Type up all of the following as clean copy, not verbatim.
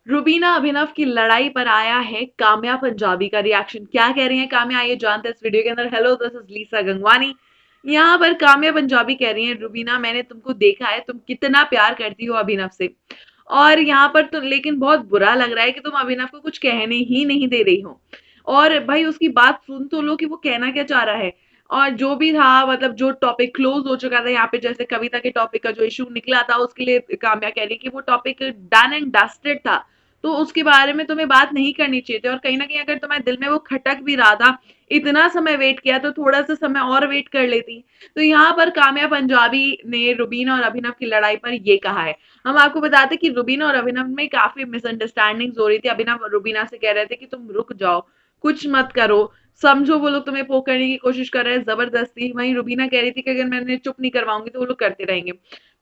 रुबीना अभिनव की लड़ाई पर आया है काम्या पंजाबी का रिएक्शन। क्या कह रही है काम्या, आइए जानते हैं इस वीडियो के अंदर। Hello, this is Lisa Gangwani. यहाँ पर काम्या पंजाबी कह रही है, रुबीना मैंने तुमको देखा है, तुम कितना प्यार करती हो अभिनव से। और यहाँ पर तो लेकिन बहुत बुरा लग रहा है कि तुम अभिनव को कुछ कहने ही नहीं दे रही हो। और भाई उसकी बात सुन तो लो कि वो कहना क्या चाह रहा है। और जो भी था, मतलब जो टॉपिक क्लोज हो चुका था यहाँ पे, जैसे कविता के टॉपिक का जो इशू निकला था, उसके लिए काम्या कह रही कि वो टॉपिक डन एंड डस्टेड था, तो उसके बारे में तुम्हें बात नहीं करनी चाहिए थी। और कहीं ना कहीं अगर तुम्हारे दिल में वो खटक भी रहा था, इतना समय वेट किया, तो थोड़ा सा समय और वेट कर लेती। तो यहाँ पर काम्या पंजाबी ने रुबीना और अभिनव की लड़ाई पर ये कहा है। हम आपको बताते कि रुबीना और अभिनव में काफी मिसअंडरस्टैंडिंग हो रही थी। अभिनव रुबीना से कह रहे थे कि तुम रुक जाओ, कुछ मत करो, समझो वो लोग तुम्हें पोक करने की कोशिश कर रहे हैं जबरदस्ती। वहीं रुबीना कह रही थी कि अगर मैं उन्हें चुप नहीं करवाऊंगी तो वो लोग करते रहेंगे।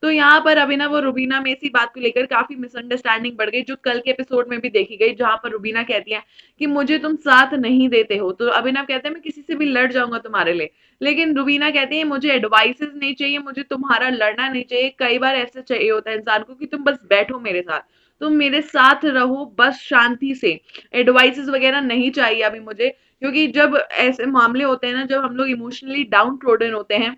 तो यहाँ पर अभिनव और रुबीना में इसी बात को लेकर काफी मिसअंडरस्टैंडिंग बढ़ गई, जो कल के एपिसोड में भी देखी गई, जहां पर रुबीना कहती है कि मुझे तुम साथ नहीं देते हो। तो अभिनव कहते हैं मैं किसी से भी लड़ जाऊंगा तुम्हारे लिए। लेकिन रुबीना कहती है मुझे एडवाइसेस नहीं चाहिए, मुझे तुम्हारा लड़ना नहीं चाहिए। कई बार ऐसा चाहिए होता है इंसान को कि तुम बस बैठो मेरे साथ, तुम मेरे साथ रहो बस शांति से। एडवाइसेस वगैरह नहीं चाहिए अभी मुझे, क्योंकि जब ऐसे मामले होते हैं ना, जब हम लोग इमोशनली डाउन ट्रोडन होते हैं,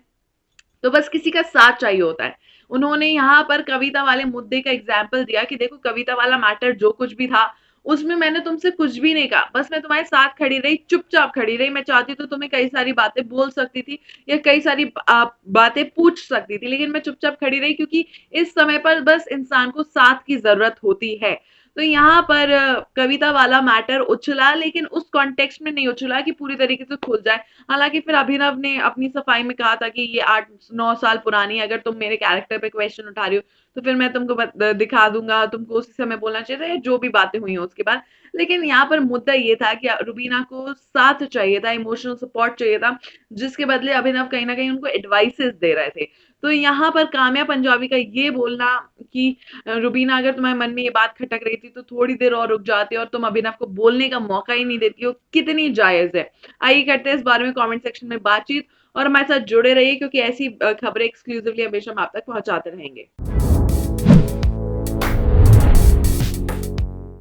तो बस किसी का साथ चाहिए होता है। उन्होंने यहाँ पर कविता वाले मुद्दे का एग्जाम्पल दिया कि देखो कविता वाला मैटर जो कुछ भी था, उसमें मैंने तुमसे कुछ भी नहीं कहा, बस मैं तुम्हारे साथ खड़ी रही, चुपचाप खड़ी रही। मैं चाहती तो तुम्हें कई सारी बातें बोल सकती थी या कई सारी बातें पूछ सकती थी, लेकिन मैं चुपचाप खड़ी रही क्योंकि इस समय पर बस इंसान को साथ की जरूरत होती है। तो यहाँ पर कविता वाला मैटर उछला, लेकिन उस कॉन्टेक्स्ट में नहीं उछला कि पूरी तरीके से खुल जाए। हालांकि फिर अभिनव ने अपनी सफाई में कहा था कि ये 8-9 साल पुरानी है, अगर तुम मेरे कैरेक्टर पे क्वेश्चन उठा रही हो तो फिर मैं तुमको दिखा दूंगा, तुमको उसी समय बोलना चाहिए था, या जो भी बातें हुई हो उसके बाद। लेकिन यहाँ पर मुद्दा ये था कि रुबीना को साथ चाहिए था, इमोशनल सपोर्ट चाहिए था, जिसके बदले अभिनव कहीं ना कहीं उनको एडवाइसेस दे रहे थे। तो यहाँ पर काम्या पंजाबी का ये बोलना कि रुबीना अगर तुम्हारे मन में ये बात खटक रही थी तो थोड़ी देर और रुक जाती और तुम अभिनव को बोलने का मौका ही नहीं देती हो, कितनी जायज है। आइए करते हैं इस बारे में कमेंट सेक्शन में बातचीत, और हमारे साथ जुड़े रहिए क्योंकि ऐसी खबरें एक्सक्लूसिवली हमेशा हम आप तक पहुंचाते रहेंगे।